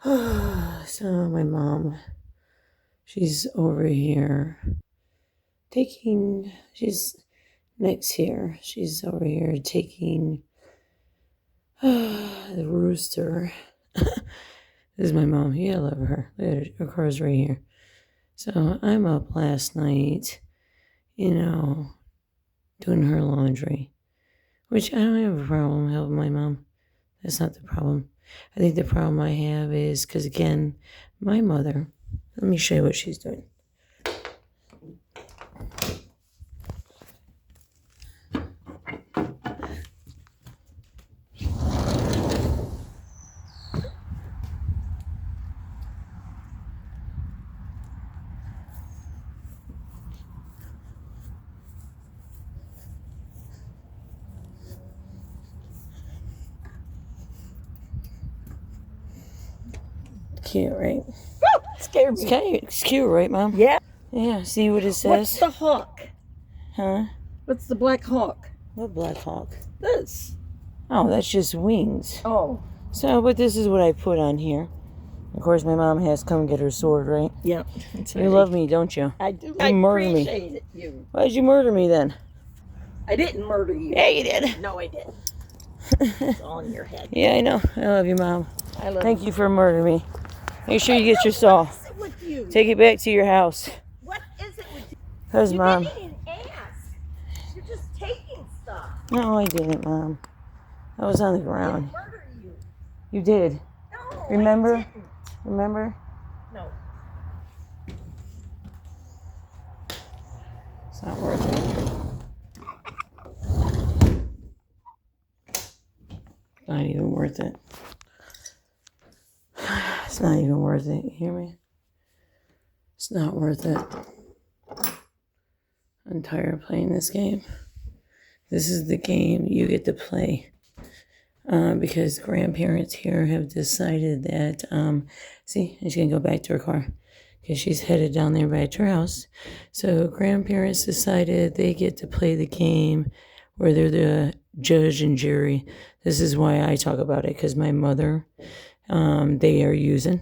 So my mom, she's over here she's next here. She's over here taking the rooster. This is my mom. Yeah, I love her. Look at her. Her car's right here. So I'm up last night, doing her laundry, which I don't have a problem helping my mom. That's not the problem. I think the problem I have is because, again, my mother, let me show you what she's doing. Cute, right? Scared me. It's cute, right, Mom? Yeah. Yeah, see what it says? What's the hawk? Huh? What's the black hawk? What Black Hawk? This. Oh, that's just wings. Oh. So, but this is what I put on here. Of course, my mom has come get her sword, right? Yeah. You love me, don't you? I do. You murdered me. Appreciate you. Why'd you murder me then? I didn't murder you. Yeah, you did. No, I didn't. It's all in your head. Yeah, I know. I love you, Mom. I love Thank you for murdering me. Make sure you get your saw. What is it with you? Take it back to your house. What is it with you? Because, You Mom. didn't even ask. You're just taking stuff. No, I didn't, Mom. I was on the I ground. didn't murder you. You did. No, Remember? I didn't. Remember? No. It's not worth it. Not even worth it. It's not even worth it. You hear me? It's not worth it. I'm tired of playing this game. This is the game you get to play. Because grandparents here have decided that, see, she's going to go back to her car. Because she's headed down there back to her house. So grandparents decided they get to play the game where they're the judge and jury. This is why I talk about it, because my mother, they are using.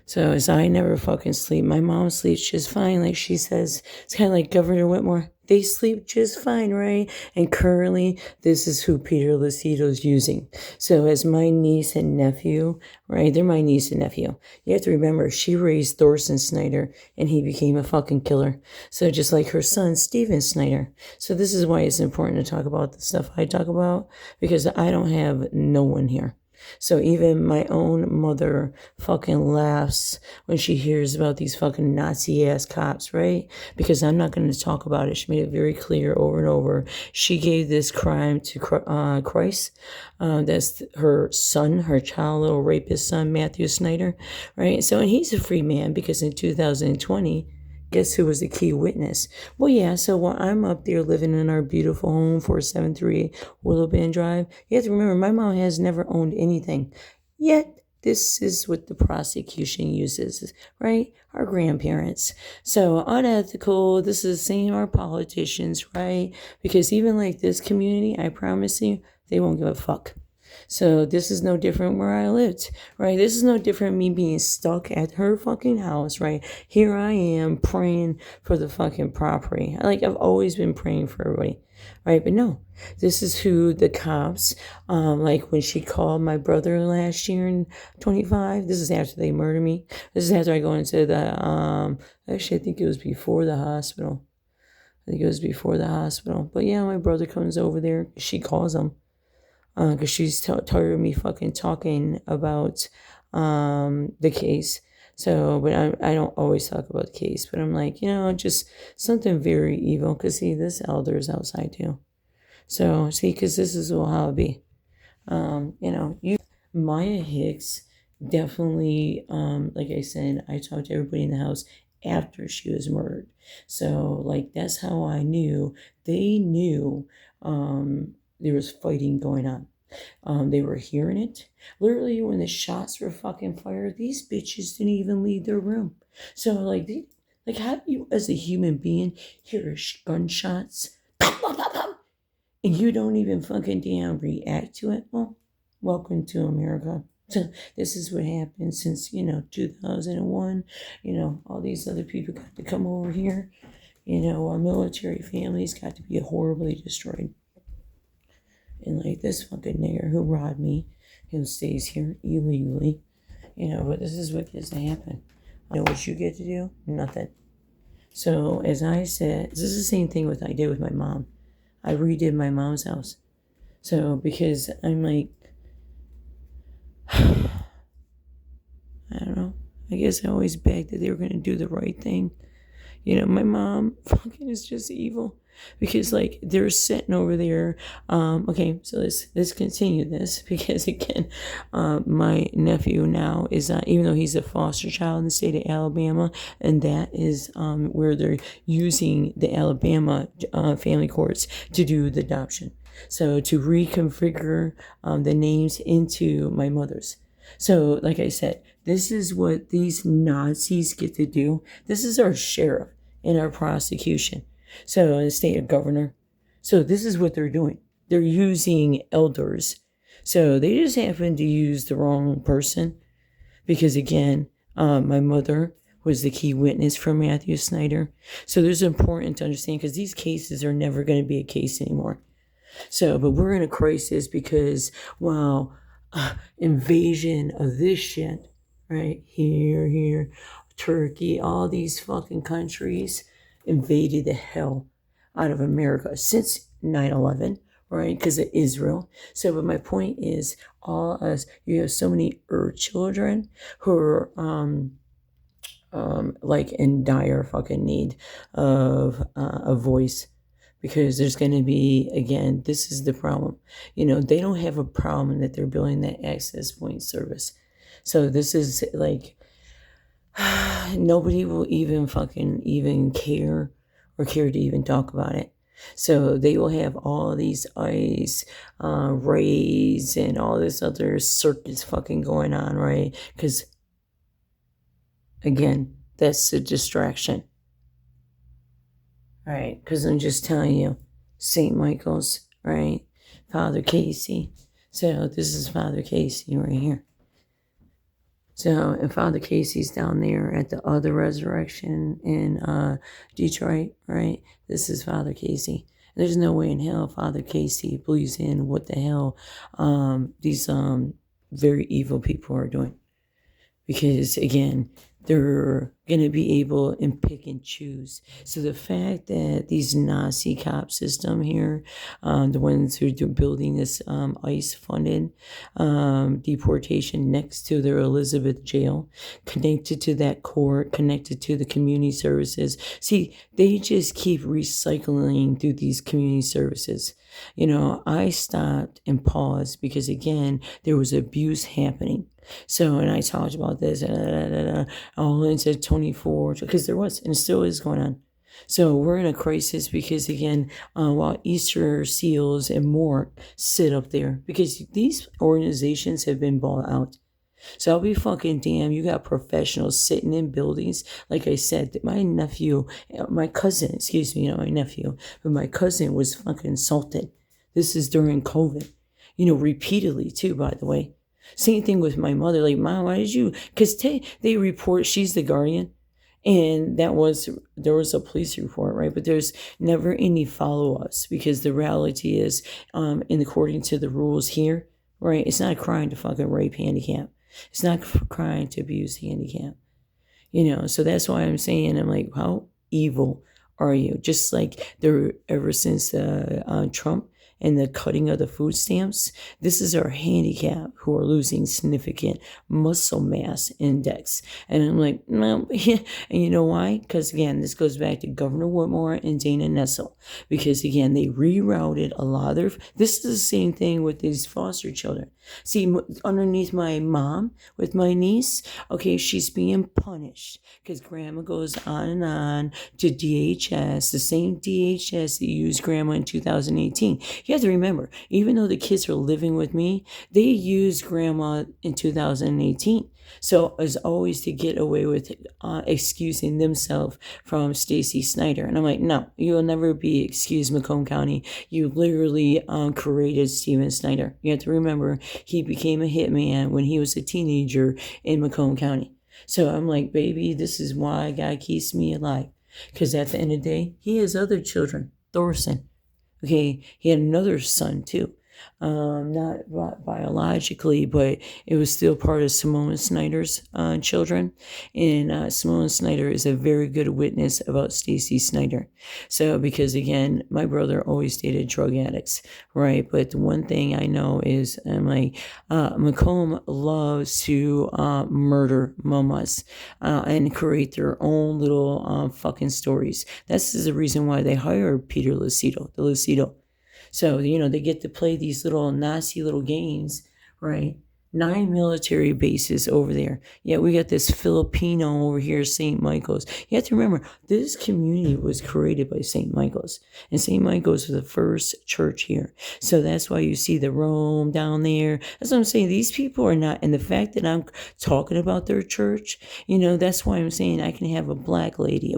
So as I never fucking sleep, my mom sleeps just fine. Like she says, it's kind of like Governor Whitmore. They sleep just fine, right? And currently, this is who Peter Lucido's using. So as my niece and nephew, right? They're my niece and nephew. You have to remember, she raised Thorsten Snyder, and he became a fucking killer. So just like her son, Steven Snyder. So this is why it's important to talk about the stuff I talk about, because I don't have no one here. So even my own mother fucking laughs when she hears about these fucking Nazi-ass cops, right? Because I'm not going to talk about it. She made it very clear over and over. She gave this crime to Christ. That's her son, her child, little rapist son, Matthew Snyder, right? So, and he's a free man because in 2020, guess who was the key witness? Well, yeah, so while I'm up there living in our beautiful home, 473 Willow Bend Drive, you have to remember, my mom has never owned anything. Yet, this is what the prosecution uses, right? Our grandparents. So, unethical, this is the same our politicians, right? Because even like this community, I promise you, they won't give a fuck. So this is no different where I lived, right? This is no different me being stuck at her fucking house, right? Here I am praying for the fucking property. Like I've always been praying for everybody, right? But no, this is who the cops, like when she called my brother last year in 25, this is after they murdered me. This is after I go into the, actually I think it was before the hospital. But yeah, my brother comes over there. She calls him. Because she's tired of me fucking talking about the case. So, but I don't always talk about the case. But I'm like, just something very evil. Because, see, this elder is outside too. So, see, because this is how it be. Maya Hicks definitely, like I said, I talked to everybody in the house after she was murdered. So, like, that's how I knew. They knew there was fighting going on. They were hearing it. Literally, when the shots were fucking fired, these bitches didn't even leave their room. So, like, how do you, as a human being, hear gunshots, and you don't even fucking damn react to it? Well, welcome to America. So this is what happened since, 2001. All these other people got to come over here. Our military families got to be horribly destroyed. And like this fucking nigger who robbed me, who stays here illegally. But this is what gets to happen. What you get to do? Nothing. So as I said, this is the same thing I did with my mom. I redid my mom's house. So because I'm like, I don't know. I guess I always begged that they were going to do the right thing. My mom fucking is just evil. Because like they're sitting over there. Okay, so let's continue this because again, my nephew now is even though he's a foster child in the state of Alabama, and that is where they're using the Alabama family courts to do the adoption. So to reconfigure the names into my mother's. So like I said, this is what these Nazis get to do. This is our sheriff and our prosecution. So the state governor. So this is what they're doing. They're using elders. So they just happen to use the wrong person. Because again, my mother was the key witness for Matthew Snyder. So there's important to understand because these cases are never going to be a case anymore. So, but we're in a crisis because, invasion of this shit, right? Here, Turkey, all these fucking countries invaded the hell out of America since 9/11, right? Because of Israel. So, but my point is, you have so many children who are like in dire fucking need of a voice. Because there's going to be, again, this is the problem. They don't have a problem that they're building that access point service. So this is like, nobody will even care or care to even talk about it. So they will have all these ice rays and all this other circus fucking going on, right? Because, again, that's a distraction. Right, because I'm just telling you, St. Michael's, right? Father Casey. So this is Father Casey right here. So, and Father Casey's down there at the other resurrection in Detroit, right? This is Father Casey. There's no way in hell Father Casey believes in what the hell these very evil people are doing. Because, again, they're going to be able and pick and choose. So the fact that these Nazi cop system here, the ones who are building this ICE-funded deportation next to their Elizabeth jail, connected to that court, connected to the community services. See, they just keep recycling through these community services. I stopped and paused because, again, there was abuse happening. So, and I talked about this, all into 24, because there was, and still is going on. So we're in a crisis because, again, while Easter seals and more sit up there, because these organizations have been bought out. So I'll be fucking damn, you got professionals sitting in buildings. Like I said, my cousin was fucking assaulted. This is during COVID, repeatedly too, by the way. Same thing with my mother. Like, Mom, why did you? Because they report she's the guardian, and there was a police report, right? But there's never any follow-ups because the reality is, according to the rules here, right? It's not a crime to fucking rape handicap. It's not a crime to abuse handicap. So that's why I'm saying, I'm like, how evil are you? Just like ever since Trump and the cutting of the food stamps, this is our handicap who are losing significant muscle mass index. And I'm like, no, and you know why? Because, again, this goes back to Governor Whitmore and Dana Nessel. Because, again, they rerouted a lot of this is the same thing with these foster children. See, underneath my mom with my niece, okay, she's being punished because grandma goes on and on to DHS, the same DHS that used grandma in 2018. You have to remember, even though the kids are living with me, they used grandma in 2018. So as always to get away with excusing themselves from Stacy Snyder. And I'm like, no, you will never be excused, Macomb County. You literally created Steven Snyder. You have to remember, he became a hitman when he was a teenager in Macomb County. So I'm like, baby, this is why God keeps me alive. Because at the end of the day, he has other children. Thorson. Okay, he had another son too. Not biologically, but it was still part of Simone Snyder's children. And Simone Snyder is a very good witness about Stacy Snyder. So, because again, my brother always dated drug addicts, right? But the one thing I know is, I'm like, Macomb loves to murder mamas and create their own little fucking stories. That's the reason why they hired Peter Lucido, the Lucido. So, they get to play these little Nazi little games, right? 9 military bases over there. Yeah, we got this Filipino over here, St. Michael's. You have to remember, this community was created by St. Michael's. And St. Michael's was the first church here. So that's why you see the Rome down there. That's what I'm saying. These people are not, and the fact that I'm talking about their church, that's why I'm saying I can have a black lady.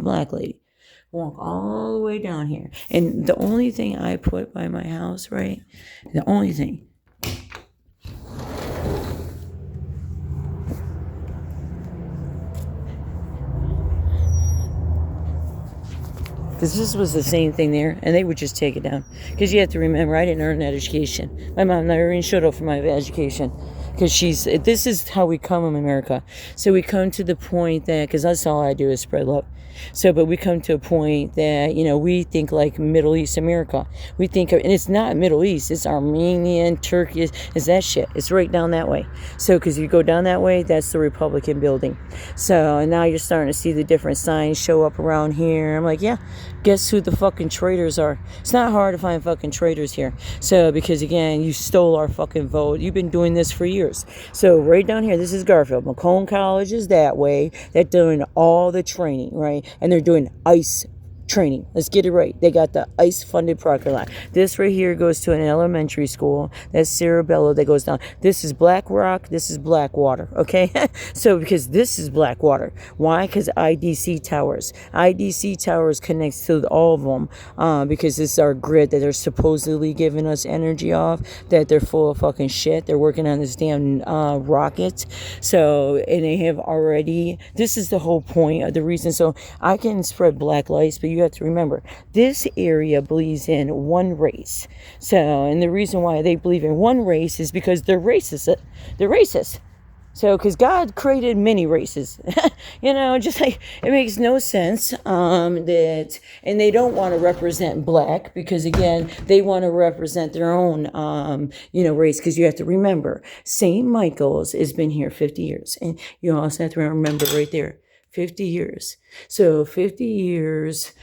Walk all the way down here. And the only thing I put by my house, right? The only thing. Because this was the same thing there, and they would just take it down. Because you have to remember, I didn't earn that education. My mom never even showed up for my education. Because this is how we come in America. So we come to the point that, because that's all I do is spread love. So, but we come to a point that, we think like Middle East America. We think of, and it's not Middle East, it's Armenian, Turkey, it's that shit. It's right down that way. So, because you go down that way, that's the Republican building. So, and now you're starting to see the different signs show up around here. I'm like, yeah, guess who the fucking traitors are? It's not hard to find fucking traitors here. So, because again, you stole our fucking vote. You've been doing this for years. So, right down here, this is Garfield. Macomb College is that way. They're doing all the training, right? And they're doing ICE training. Let's get it right. They got the ICE funded parking lot. This right here goes to an elementary school. That's Cerebello that goes down. This is Black Rock. This is Blackwater. Okay. So because this is Blackwater. Why? Because IDC towers. IDC towers connects to all of them because this is our grid that they're supposedly giving us energy off, that they're full of fucking shit. They're working on this damn rocket. So, and they have already, this is the whole point of the reason. So I can spread black lights, but you have to remember, this area believes in one race. So, and the reason why they believe in one race is because they're racist. They're racist. So, because God created many races, just like, it makes no sense that, and they don't want to represent black because, again, they want to represent their own, race. Because you have to remember, St. Michael's has been here 50 years. And you also have to remember right there, 50 years. So 50 years,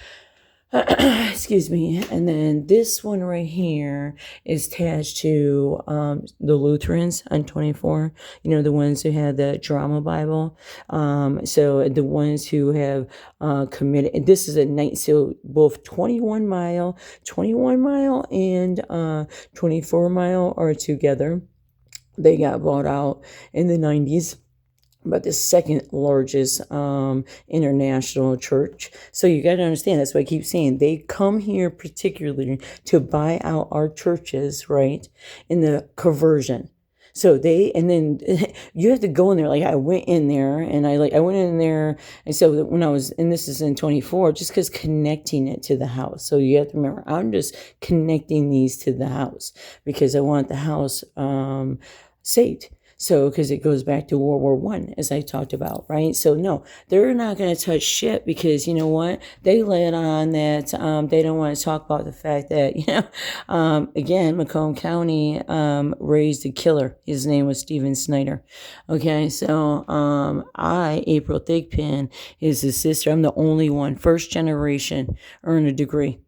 excuse me. And then this one right here is attached to the Lutherans on 24, the ones who had the drama Bible. So the ones who have committed, and this is a night, so both 21 mile and 24 mile are together. They got bought out in the 90s. But the second largest international church. So you got to understand, that's what I keep saying. They come here particularly to buy out our churches, right, in the conversion. So and then you have to go in there. Like I went in there and I went in there. And so when I was, and this is in 24, just because connecting it to the house. So you have to remember, I'm just connecting these to the house because I want the house saved. So, because it goes back to World War I, as I talked about, right? So, no, they're not going to touch shit because, you know what? They let on that they don't want to talk about the fact that, again, Macomb County raised a killer. His name was Steven Snyder. Okay, so April Thigpen, is his sister. I'm the only one, first generation, earn a degree.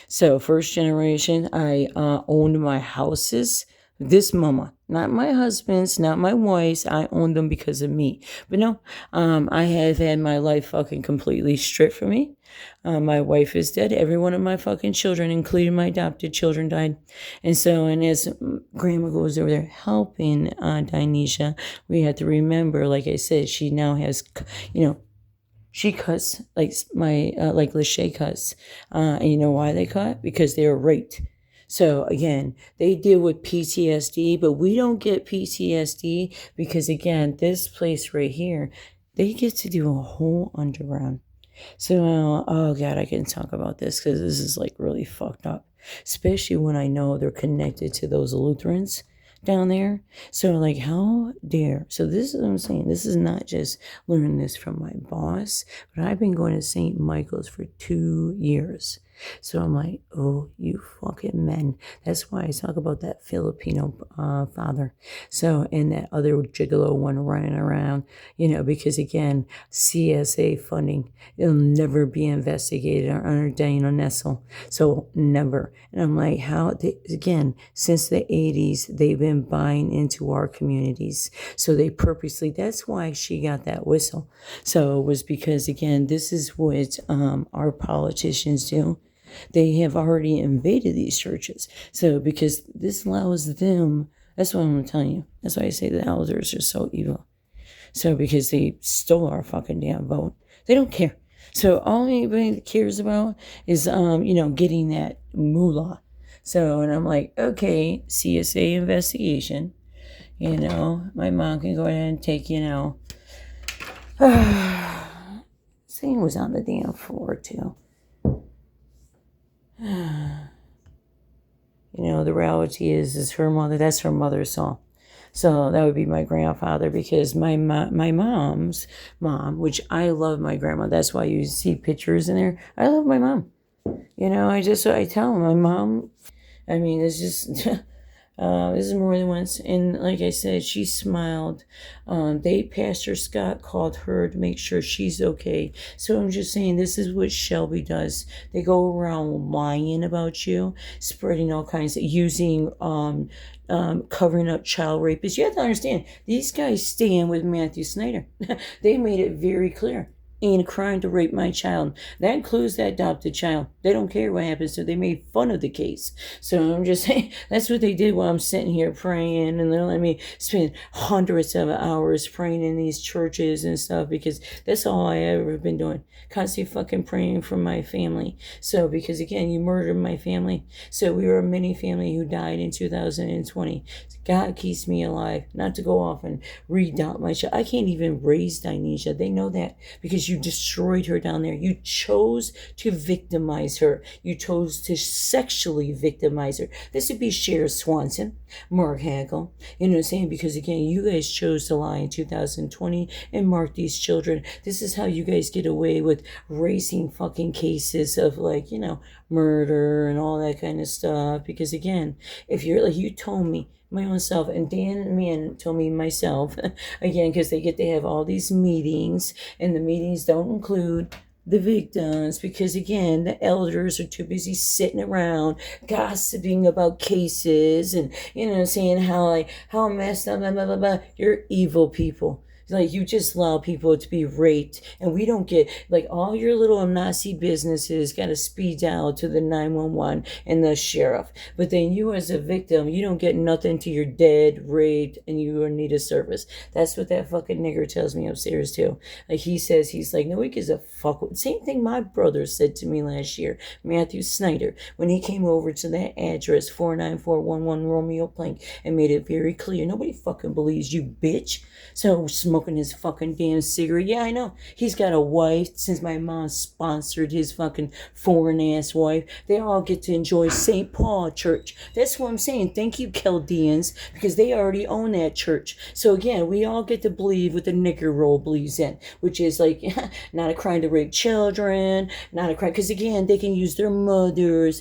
So, first generation, I owned my houses. This mama, not my husband's, not my wife's. I own them because of me. But no, I have had my life fucking completely stripped from me. My wife is dead. Every one of my fucking children, including my adopted children, died. And so, and as grandma goes over there helping Dionysia, we have to remember, like I said, she now has, she cuts like like Lachey cuts. And you know why they cut? Because they were raped. So again, they deal with PTSD, but we don't get PTSD because again, this place right here, they get to do a whole underground. So, oh God, I can talk about this because this is like really fucked up, especially when I know they're connected to those Lutherans down there. So like, how dare? So this is what I'm saying. This is not just learning this from my boss, but I've been going to St. Michael's for 2 years. So I'm like, oh, you fucking men. That's why I talk about that Filipino father. So, and that other gigolo one running around, because again, CSA funding, it'll never be investigated under Dana Nessel. So never. And I'm like, again, since the 80s, they've been buying into our communities. So they purposely, that's why she got that whistle. So it was because, again, this is what our politicians do. They have already invaded these churches. So because this allows them, that's what I'm telling you. That's why I say the elders are so evil. So because they stole our fucking damn vote. They don't care. So all anybody cares about is, getting that moolah. So, and I'm like, okay, CSA investigation. My mom can go ahead and take, Same was on the damn floor too. The reality is her mother, that's her mother's song. So that would be my grandfather because my mom's mom, which I love my grandma. That's why you see pictures in there. I love my mom. I tell my mom, it's just, this is more than once. And like I said, she smiled. Pastor Scott called her to make sure she's okay. So I'm just saying, this is what Shelby does. They go around lying about you, spreading all kinds of, using, covering up child rapists. You have to understand, these guys stand with Matthew Snyder. They made it very clear. Ain't a crime to rape my child. That includes that adopted child. They don't care what happens to them. They made fun of the case. So I'm just saying, that's what they did while I'm sitting here praying, and they let me spend hundreds of hours praying in these churches and stuff because that's all I ever been doing. Constantly fucking praying for my family. So because again, you murdered my family. So we were a mini family who died in 2020. God keeps me alive, not to go off and re-adopt my child. I can't even raise Dionysia. They know that because you destroyed her down there. You chose to victimize her. You chose to sexually victimize her. This would be Cher Swanson, Mark Hagel. You know what I'm saying? Because again, you guys chose to lie in 2020 and mark these children. This is how you guys get away with raising fucking cases of murder and all that kind of stuff. Because again, if you're like, you told me, my own self, and Dan and me told me myself, again, because they get to have all these meetings, and the meetings don't include the victims, because again, the elders are too busy sitting around gossiping about cases and, saying how messed up, blah, blah, blah, blah. You're evil people. Like, you just allow people to be raped, and we don't get, all your little Nazi businesses got to speed dial to the 911 and the sheriff. But then you as a victim, you don't get nothing till you're dead, raped, and you need a service. That's what that fucking nigger tells me upstairs, too. He says, he's like, nobody gives a fuck. Same thing my brother said to me last year, Matthew Snyder, when he came over to that address, 49411 Romeo Plank, and made it very clear. Nobody fucking believes you, bitch. So, smoking his fucking damn cigarette. Yeah, I know. He's got a wife. Since my mom sponsored his fucking foreign ass wife, they all get to enjoy St. Paul Church. That's what I'm saying. Thank you, Chaldeans, because they already own that church. So again, we all get to believe what the nigger roll believes in, which is not a crime to rape children, not a crime, because again, they can use their mothers